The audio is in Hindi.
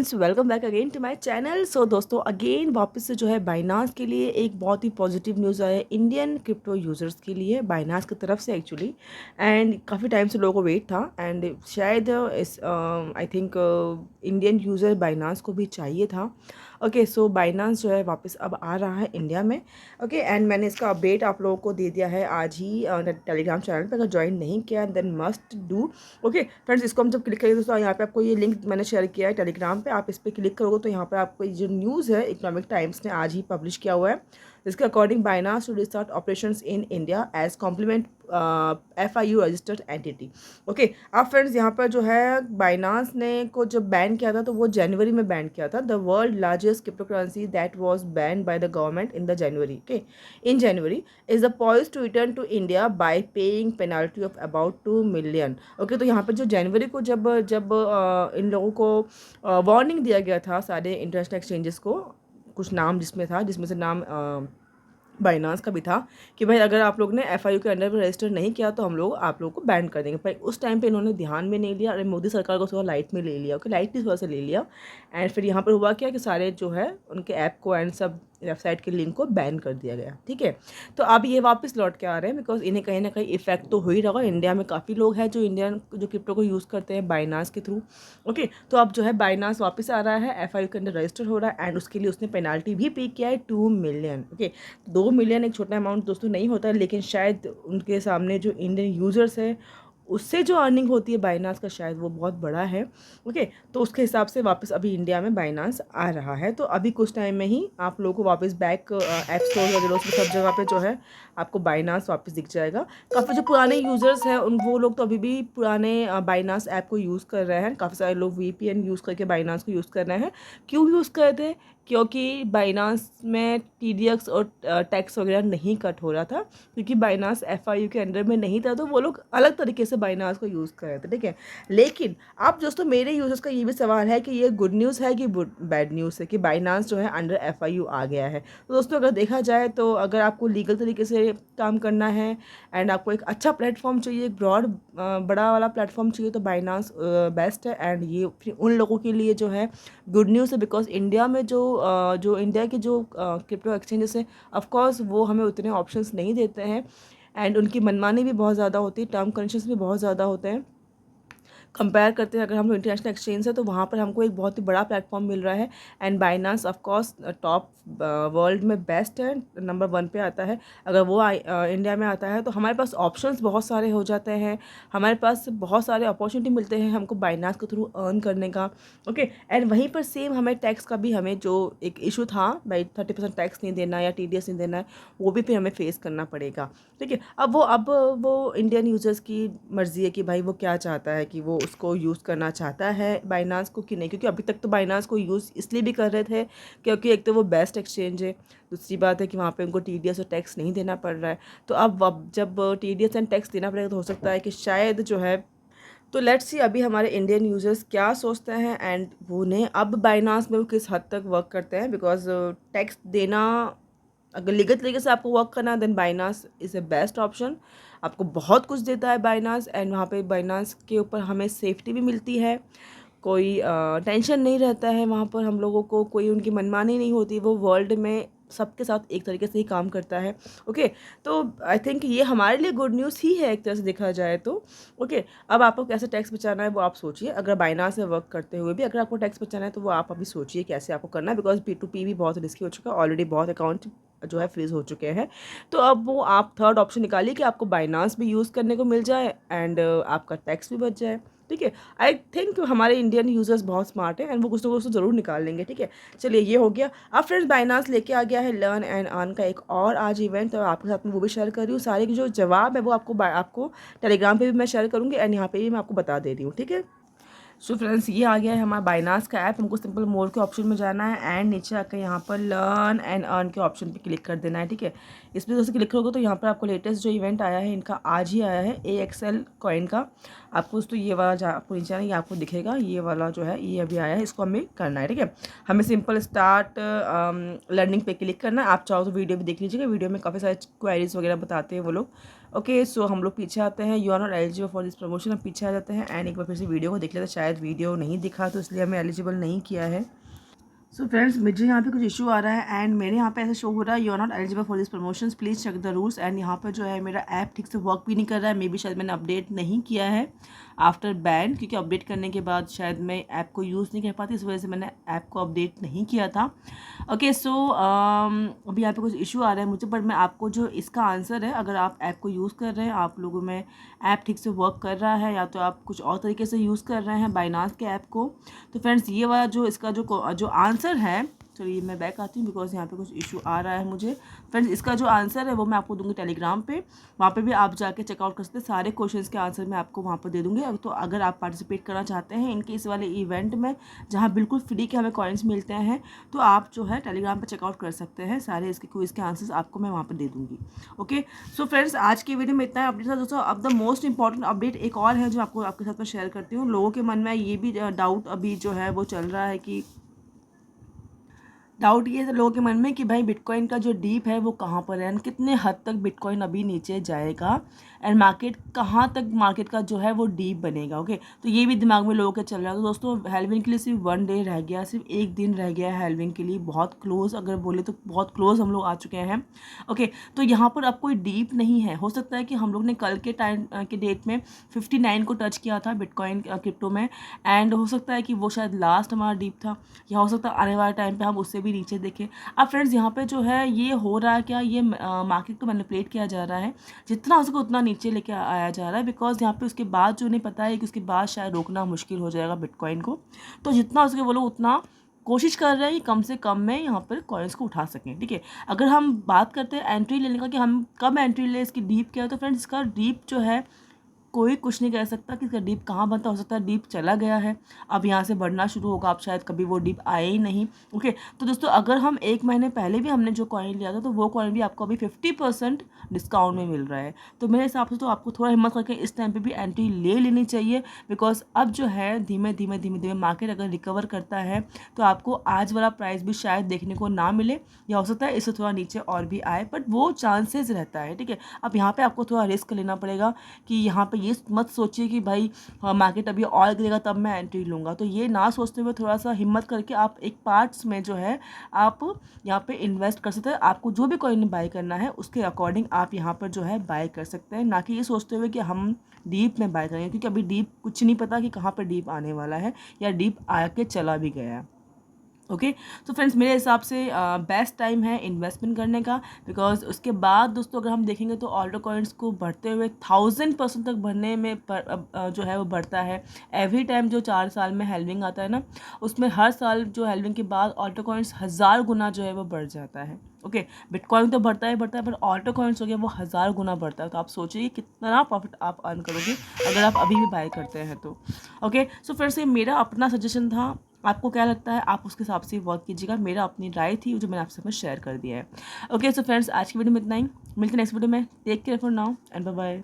Friends welcome back again to my channel. So दोस्तों अगेन वापस से जो है बाइनांस के लिए एक बहुत ही पॉजिटिव न्यूज़ आया है इंडियन क्रिप्टो यूज़र्स के लिए बाइनांस की तरफ से एक्चुअली। एंड काफ़ी टाइम से लोगों को वेट था एंड शायद इस I think Indian user Binance को भी चाहिए था। ओके सो बाइनांस जो है वापस अब आ रहा है इंडिया में। ओके एंड मैंने इसका अपडेट आप लोगों को दे दिया है आज ही टेलीग्राम चैनल पर। अगर ज्वाइन नहीं किया then must do. Okay friends, इसको हम जब क्लिक करेंगे दोस्तों यहाँ पे आपको ये लिंक मैंने शेयर किया है टेलीग्राम पे, आप इस पर क्लिक करोगे तो यहाँ पे आपको जो न्यूज़ है इकोनॉमिक टाइम्स ने आज ही पब्लिश किया हुआ है। इसके according Binance to restart operations in India as compliment FIU registered entity. Okay अब फ्रेंड्स यहाँ पर जो है बाइनांस ने को जब बैन किया था तो वो जनवरी में बैन किया था। The world largest cryptocurrency that was ban by the government in the January okay in January is the poise to return to India by paying penalty of about 2 million. Okay तो यहाँ पर जो जनवरी को जब जब इन लोगों को वार्निंग दिया गया था सारे इंटरनेशनल एक्सचेंजेस को, कुछ नाम जिसमें से नाम बाइनांस का भी था कि भाई अगर आप लोग ने FIU के अंडर में रजिस्टर नहीं किया तो हम लोग आप लोगों को बैन कर देंगे। भाई उस टाइम पे इन्होंने ध्यान में नहीं लिया, अरे मोदी सरकार को थोड़ा लाइट में ले लिया, ओके लाइटली थोड़ा सा ले लिया। एंड फिर यहाँ पर हुआ क्या कि सारे जो है उनके ऐप को एंड सब वेबसाइट के लिंक को बैन कर दिया गया। ठीक है, तो अब ये वापस लौट के आ रहे हैं बिकॉज इन्हें कहीं ना कहीं इफेक्ट तो हो ही रहा होगा। इंडिया में काफ़ी लोग हैं जो इंडियन जो क्रिप्टो को यूज़ करते हैं बाइनांस के थ्रू। ओके तो अब जो है बाइनांस वापस आ रहा है, FIU के अंदर रजिस्टर हो रहा है एंड उसके लिए उसने पेनाल्टी भी पे किया है 2 मिलियन। ओके 2 मिलियन एक छोटा अमाउंट दोस्तों नहीं होता है, लेकिन शायद उनके सामने जो इंडियन यूज़र्स है उससे जो अर्निंग होती है बाइनांस का शायद वो बहुत बड़ा है। ओके तो उसके हिसाब से वापस अभी इंडिया में बाइनांस आ रहा है। तो अभी कुछ टाइम में ही आप लोगों को वापस बैक ऐप स्टोर वगैरह उसमें सब जगह पे जो है आपको बाइनांस वापस दिख जाएगा। काफ़ी जो पुराने यूज़र्स हैं उन वो लोग तो अभी भी पुराने बाइनांस ऐप को यूज़ कर रहे हैं। काफ़ी सारे लोग VPN यूज़ करके बाइनांस को यूज़ कर रहे हैं। क्यों यूज़ कर रहे थे? क्योंकि बाइनांस में TDX और टैक्स वगैरह नहीं कट हो रहा था, क्योंकि बाइनांस FIU के अंडर में नहीं था तो वो लोग अलग तरीके से बाइनांस को यूज़ कर रहे थे। ठीक है, लेकिन अब दोस्तों मेरे यूजर्स का ये भी सवाल है कि ये गुड न्यूज़ है कि बैड न्यूज़ है कि बाइनांस जो है अंडर FIU आ गया है। तो दोस्तों अगर देखा जाए तो अगर आपको लीगल तरीके से काम करना है एंड आपको एक अच्छा प्लेटफॉर्म चाहिए, एक ब्रॉड बड़ा वाला प्लेटफॉर्म चाहिए तो बाइनांस बेस्ट है। एंड ये फिर उन लोगों के लिए जो है गुड न्यूज़ है बिकॉज इंडिया में जो इंडिया के जो क्रिप्टो एक्सचेंजेस हैं ऑफकोर्स वो हमें उतने ऑप्शंस नहीं देते हैं एंड उनकी मनमानी भी बहुत ज़्यादा होती है, टर्म कंडीशंस भी बहुत ज़्यादा होते हैं। कंपेयर करते हैं अगर हम लोग इंटरनेशनल एक्सचेंज है तो वहाँ पर हमको एक बहुत ही बड़ा प्लेटफॉर्म मिल रहा है and Binance of course top world में बेस्ट है, नंबर 1 पे आता है। अगर वो इंडिया में आता है तो हमारे पास ऑप्शंस बहुत सारे हो जाते हैं, हमारे पास बहुत सारे अपॉर्चुनिटी मिलते हैं हमको बाइनांस के थ्रू अर्न करने का। ओके एंड वहीं पर सेम हमें टैक्स का भी हमें जो एक इशू था भाई 30% टैक्स नहीं देना या TDS नहीं देना है वो भी फिर हमें फेस करना पड़ेगा। ठीक है, अब वो इंडियन यूज़र्स की मर्ज़ी है कि भाई वो क्या चाहता है कि वो उसको यूज़ करना चाहता है बाइनांस को कि नहीं। क्योंकि अभी तक तो बाइनांस को यूज़ इसलिए भी कर रहे थे क्योंकि एक तो वो बेस्ट एक्सचेंज है, दूसरी बात है कि वहाँ पे उनको TDS और टैक्स नहीं देना पड़ रहा है। तो अब जब TDS एंड टैक्स देना पड़ेगा तो हो सकता है कि शायद जो है, तो लेट्स सी अभी हमारे इंडियन यूज़र्स क्या सोचते हैं एंड वो उन्हें अब बाइनांस में वो किस हद तक वर्क करते हैं। बिकॉज टैक्स देना अगर लीगल तरीके से आपको वर्क करना then Binance is a best option. आपको बहुत कुछ देता है बाइनांस एंड वहाँ पे बाइनांस के ऊपर हमें सेफ्टी भी मिलती है, कोई टेंशन नहीं रहता है वहाँ पर हम लोगों को, कोई उनकी मनमानी नहीं होती, वो वर्ल्ड में सबके साथ एक तरीके से ही काम करता है। ओके तो आई थिंक ये हमारे लिए गुड न्यूज़ ही है एक तरह से देखा जाए तो। ओके अब आपको कैसे टैक्स बचाना है वो आप सोचिए। अगर बाइनांस से वर्क करते हुए भी अगर आपको टैक्स बचाना है तो वो आप अभी सोचिए कैसे आपको करना है। बिकॉज P2P भी बहुत रिस्की हो चुका है, ऑलरेडी बहुत अकाउंट जो है फ्रीज हो चुके हैं। तो अब वो आप थर्ड ऑप्शन निकालिए कि आपको बाइनांस भी यूज़ करने को मिल जाए एंड आपका टैक्स भी बच जाए। ठीक है, आई थिंक हमारे इंडियन यूज़र्स बहुत स्मार्ट हैं एंड वो कुछ ना कुछ तो ज़रूर निकाल लेंगे। ठीक है, चलिए ये हो गया। अब फ्रेंड्स बाइनांस लेके आ गया है लर्न एंड अर्न का एक और आज इवेंट, तो आपके साथ में वो भी शेयर कर रही हूँ। सारे के जो जवाब है वो आपको टेलीग्राम पे भी मैं शेयर करूँगी एंड यहाँ पे भी मैं आपको बता दे रही हूँ। ठीक है, सो फ्रेंड्स ये आ गया है हमारा बाइनांस का ऐप। हमको सिंपल मोर के ऑप्शन में जाना है एंड नीचे आकर यहाँ पर लर्न एंड अर्न के ऑप्शन पे क्लिक कर देना है। ठीक है, इस पर दोस्तों क्लिक करोगे तो यहाँ पर आपको लेटेस्ट जो इवेंट आया है इनका आज ही आया है AXL कॉइन का। आपको दोस्तों ये वाला जहाँ आपको नीचे आना ये आपको दिखेगा, ये वाला जो है ये अभी आया है, इसको हमें करना है। ठीक है, हमें सिंपल स्टार्ट लर्निंग पे क्लिक करना है। आप चाहो तो वीडियो भी देख लीजिएगा, वीडियो में काफ़ी सारे क्वेरीज वगैरह बताते हैं वो लोग। ओके, सो हम लोग पीछे आते हैं, you are not eligible for this promotion, हम पीछे आ जाते हैं एंड एक बार फिर से वीडियो को देख लेते हैं। शायद वीडियो नहीं दिखा तो इसलिए हमें एलिजिबल नहीं किया है। सो फ्रेंड्स, मुझे यहाँ पे कुछ इशू आ रहा है एंड मेरे यहाँ पे ऐसा शो हो रहा है you are not eligible for this promotions, please check the rules. And यहाँ पर जो है मेरा ऐप ठीक से वर्क भी नहीं कर रहा है, मे बी शायद मैंने अपडेट नहीं किया है आफ्टर बैन, क्योंकि अपडेट करने के बाद शायद मैं ऐप को यूज़ नहीं कर पाती, इस वजह से मैंने ऐप को अपडेट नहीं किया था। ओके, सो अभी यहाँ पे कुछ इशू आ रहा है मुझे, बट मैं आपको जो इसका आंसर है, अगर आप ऐप को यूज़ कर रहे हैं, आप लोगों में ऐप ठीक से वर्क कर रहा है या तो आप कुछ और तरीके से यूज़ कर रहे हैं बाइनांस के ऐप को, तो फ्रेंड्स ये वाला जो इसका जो आंसर है, चलिए मैं बैक आती हूँ बिकॉज यहाँ पे कुछ इशू आ रहा है मुझे। फ्रेंड्स, इसका जो आंसर है वो मैं आपको दूंगी टेलीग्राम पे, वहाँ पे भी आप जाके चेकआउट कर सकते हैं। सारे क्वेश्चंस के आंसर मैं आपको वहाँ पर दे दूँगी। तो अगर आप पार्टिसिपेट करना चाहते हैं इनके इस वाले इवेंट में जहाँ बिल्कुल फ्री के हमें कॉइन्स मिलते हैं, तो आप जो है टेलीग्राम पर चेकआउट कर सकते हैं। सारे इसके क्विज़ के आंसर्स आपको मैं वहाँ पर दे दूँगी। ओके, सो फ्रेंड्स, आज की वीडियो में इतना अपडेट था दोस्तों। अब द मोस्ट इंपॉर्टेंट अपडेट एक और है जो आपको आपके साथ मैं शेयर करती हूँ। लोगों के मन में ये भी डाउट अभी जो है वो चल रहा है कि डाउट ये है लोगों के मन में कि भाई बिटकॉइन का जो डीप है वो कहाँ पर है एंड कितने हद तक बिटकॉइन अभी नीचे जाएगा एंड मार्केट कहाँ तक मार्केट का जो है वो डीप बनेगा। ओके, तो ये भी दिमाग में लोगों के चल रहा है। तो दोस्तों, हेल्विन के लिए सिर्फ 1 डे रह गया, सिर्फ एक दिन रह गया है हेल्विन के लिए, बहुत क्लोज, अगर बोले तो बहुत क्लोज हम लोग आ चुके हैं। ओके, तो यहाँ पर अब कोई डीप नहीं है। हो सकता है कि हम लोग ने कल के टाइम के डेट में 59 को टच किया था बिटकॉइन क्रिप्टो में, एंड हो सकता है कि वो शायद लास्ट हमारा डीप था, या हो सकता है आने वाले टाइम पे हम उससे भी नीचे देखें। अब फ्रेंड्स, यहाँ पे जो है ये हो रहा है क्या, ये मार्केट को मैनिपुलेट किया जा रहा है, जितना हो सके उतना नीचे लेके आया जा रहा है, बिकॉज यहाँ पे उसके बाद जो नहीं पता है कि उसके बाद शायद रोकना मुश्किल हो जाएगा बिटकॉइन को। तो जितना हो सके वो लोग उतना कोशिश कर रहे हैं कि कम से कम में यहाँ पर कॉइन्स को उठा सकें। ठीक है, अगर हम बात करते हैं एंट्री लेने का कि हम कब एंट्री ले, इसकी डीप क्या है, तो फ्रेंड्स इसका डीप जो है कोई कुछ नहीं कह सकता कि इसका डीप कहाँ बनता। हो सकता है डीप चला गया है, अब यहाँ से बढ़ना शुरू होगा, अब शायद कभी वो डीप आए ही नहीं। ओके, तो दोस्तों, अगर हम 1 महीने पहले भी हमने जो कॉइन लिया था तो वो कॉइन भी आपको अभी 50% डिस्काउंट में मिल रहा है। तो मेरे हिसाब से तो आपको थोड़ा हिम्मत करके इस टाइम पे भी एंट्री ले लेनी चाहिए, बिकॉज अब जो है धीमे धीमे मार्केट अगर रिकवर करता है तो आपको आज वाला प्राइस भी शायद देखने को ना मिले, या हो सकता है इससे थोड़ा नीचे और भी आए, बट वो चांसेस रहता है। ठीक है, अब यहाँ पर आपको थोड़ा रिस्क लेना पड़ेगा कि यहाँ पर ये मत सोचिए कि भाई मार्केट अभी और गिरेगा तब मैं एंट्री लूँगा, तो ये ना सोचते हुए थोड़ा सा हिम्मत करके आप एक पार्ट्स में जो है आप यहाँ पे इन्वेस्ट कर सकते हैं। आपको जो भी कॉइन बाय करना है उसके अकॉर्डिंग आप यहाँ पर जो है बाय कर सकते हैं, ना कि ये सोचते हुए कि हम डीप में बाय करेंगे, क्योंकि अभी डीप कुछ नहीं पता कि कहाँ पर डीप आने वाला है या डीप आके चला भी गया है। ओके, तो फ्रेंड्स, मेरे हिसाब से बेस्ट टाइम है इन्वेस्टमेंट करने का, बिकॉज उसके बाद दोस्तों अगर हम देखेंगे तो ऑल्टो कॉइन्स को बढ़ते हुए 1000% तक बढ़ने में जो है वो बढ़ता है एवरी टाइम। जो 4 साल में हेल्विंग आता है ना, उसमें हर साल जो हेल्विंग के बाद ऑल्टो कॉइन्स 1000 गुना जो है वो बढ़ जाता है। ओके, बिटकॉइन तो बढ़ता है पर ऑल्टो कॉइन्स हो गया वो 1000 गुना बढ़ता है। तो आप सोचिए कितना प्रॉफिट आप अर्न करोगे अगर आप अभी भी बाय करते हैं तो। ओके, सो फिर से मेरा अपना सजेशन था, आपको क्या लगता है आप उसके हिसाब से वर्क कीजिएगा। मेरा अपनी राय थी जो मैंने आपसे शेयर कर दिया है। ओके, सो फ्रेंड्स, आज की वीडियो में इतना ही, मिलते हैं नेक्स्ट वीडियो में। Take care for now and bye bye.